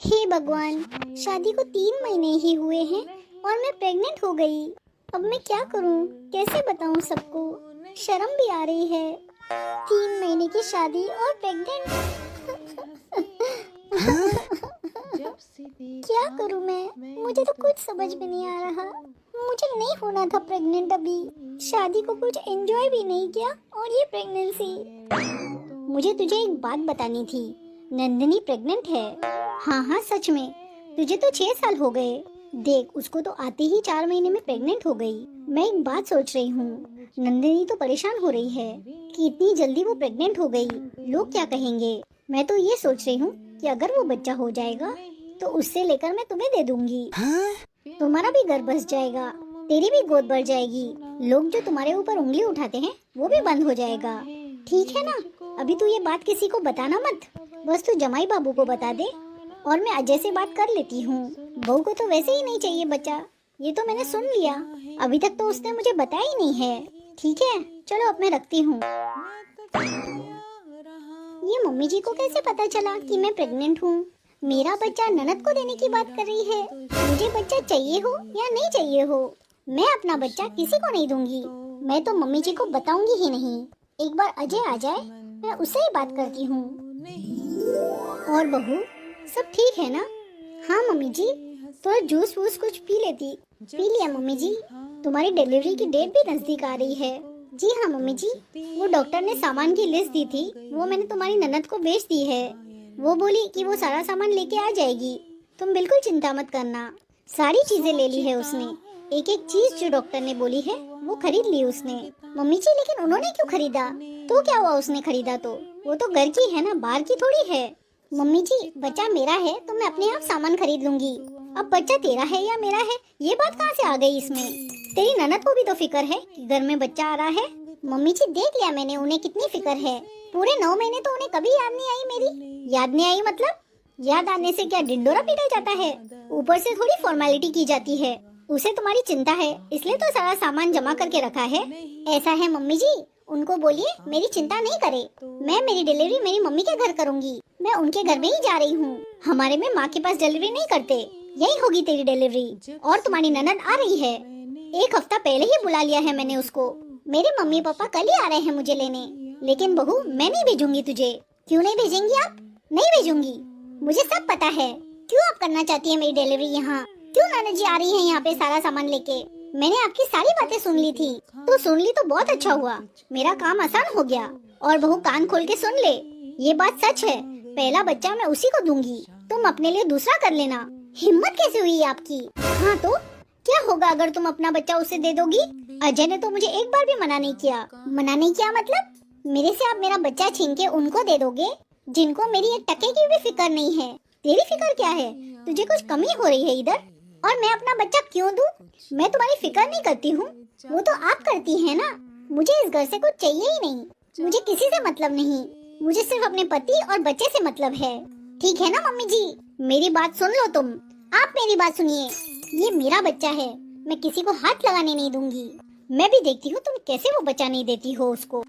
हे भगवान, शादी को 3 महीने ही हुए हैं और मैं प्रेग्नेंट हो गई। अब मैं क्या करूं? कैसे बताऊं सबको? शर्म भी आ रही है। 3 महीने की शादी और प्रेग्नेंट। क्या करूं मैं? मुझे तो कुछ समझ में नहीं आ रहा। मुझे नहीं होना था प्रेग्नेंट अभी। शादी को कुछ एंजॉय भी नहीं किया और ये प्रेगनेंसी। मुझे तुझे एक बात बतानी थी। नंदिनी प्रेग्नेंट है। हाँ हाँ, सच में। तुझे तो 6 साल हो गए। देख, उसको तो आते ही 4 महीने में प्रेग्नेंट हो गई। मैं एक बात सोच रही हूँ। नंदिनी तो परेशान हो रही है कि इतनी जल्दी वो प्रेग्नेंट हो गई। लोग क्या कहेंगे? मैं तो ये सोच रही हूँ कि अगर वो बच्चा हो जाएगा तो उससे लेकर मैं तुम्हें दे दूंगी। तुम्हारा भी घर बस जाएगा, तेरी भी गोद भर जाएगी। लोग जो तुम्हारे ऊपर उंगली उठाते हैं वो भी बंद हो जाएगा। ठीक है ना? अभी तू ये बात किसी को बताना मत। बस तू जमाई बाबू को बता दे और मैं अजय से बात कर लेती हूँ। बहू को तो वैसे ही नहीं चाहिए बच्चा, ये तो मैंने सुन लिया। अभी तक तो उसने मुझे बताया ही नहीं है। ठीक है, चलो अब मैं रखती हूँ। ये मम्मी जी को कैसे पता चला कि मैं प्रेग्नेंट हूँ? मेरा बच्चा ननद को देने की बात कर रही है। मुझे बच्चा चाहिए हो या नहीं चाहिए हो, मैं अपना बच्चा किसी को नहीं दूंगी। मैं तो मम्मी जी को बताऊंगी ही नहीं। एक बार अजय आ जाए, मैं उससे ही बात करती हूँ। और बहू, सब ठीक है ना? हाँ मम्मी जी, थोड़ा जूस वूस कुछ पी लेती। पी लिया मम्मी जी। तुम्हारी डिलीवरी की डेट भी नजदीक आ रही है। जी हाँ मम्मी जी, वो डॉक्टर ने सामान की लिस्ट दी थी, वो मैंने तुम्हारी ननद को भेज दी है। वो बोली कि वो सारा सामान लेके आ जाएगी। तुम बिल्कुल चिंता मत करना, सारी चीजें ले ली है उसने। एक एक चीज जो डॉक्टर ने बोली है वो खरीद ली उसने। मम्मी जी, लेकिन उन्होंने क्यों खरीदा? तो क्या हुआ उसने खरीदा तो? वो तो घर की है ना, बाहर की थोड़ी है। मम्मी जी, बच्चा मेरा है तो मैं अपने आप सामान खरीद लूंगी। अब बच्चा तेरा है या मेरा है, ये बात कहाँ से आ गई इसमें? तेरी ननद को भी तो फिक्र है कि घर में बच्चा आ रहा है। मम्मी जी, देख लिया मैंने, उन्हें कितनी फिक्र है। पूरे 9 महीने तो उन्हें कभी याद नहीं आई मेरी। याद नहीं आई मतलब? याद आने से क्या ढिंडोरा पीटा जाता है? ऊपर से थोड़ी फॉर्मेलिटी की जाती है। उसे तुम्हारी चिंता है इसलिए तो सारा सामान जमा करके रखा है। ऐसा है मम्मी जी, उनको बोलिए मेरी चिंता नहीं करे। मैं मेरी डिलीवरी मेरी मम्मी के घर करूंगी। मैं उनके घर में ही जा रही हूँ। हमारे में माँ के पास डिलीवरी नहीं करते। यही होगी तेरी डिलीवरी। और तुम्हारी ननद आ रही है, 1 हफ्ता पहले ही बुला लिया है मैंने उसको। मेरे मम्मी पापा कल ही आ रहे हैं मुझे लेने। लेकिन बहू, मैं नहीं भेजूंगी तुझे। क्यों नहीं भेजेंगी आप? नहीं भेजूंगी, मुझे सब पता है। क्यों आप करना चाहती है मेरी डिलीवरी यहाँ? क्यों ननद जी आ रही है यहाँ पे सारा सामान लेके? मैंने आपकी सारी बातें सुन ली थी। तो सुन ली तो बहुत अच्छा हुआ, मेरा काम आसान हो गया। और बहू, कान खोल के सुन ले, ये बात सच है। पहला बच्चा मैं उसी को दूंगी, तुम अपने लिए दूसरा कर लेना। हिम्मत कैसे हुई आपकी? हाँ तो क्या होगा अगर तुम अपना बच्चा उसे दे दोगी? अजय ने तो मुझे एक बार भी मना नहीं किया। मना नहीं किया मतलब? मेरे से आप मेरा बच्चा छीन के उनको दे दोगे जिनको मेरी एक टके की भी फिक्र नहीं है। तेरी फिक्र क्या है? तुझे कुछ कमी हो रही है इधर? और मैं अपना बच्चा क्यों दूं? मैं तुम्हारी फिक्र नहीं करती हूँ, वो तो आप करती है ना। मुझे इस घर से कुछ चाहिए ही नहीं। मुझे किसी से मतलब नहीं, मुझे सिर्फ अपने पति और बच्चे से मतलब है। ठीक है ना मम्मी जी? मेरी बात सुन लो तुम। आप मेरी बात सुनिए, ये मेरा बच्चा है, मैं किसी को हाथ लगाने नहीं दूंगी। मैं भी देखती हूँ तुम कैसे वो बच्चा नहीं देती हो उसको।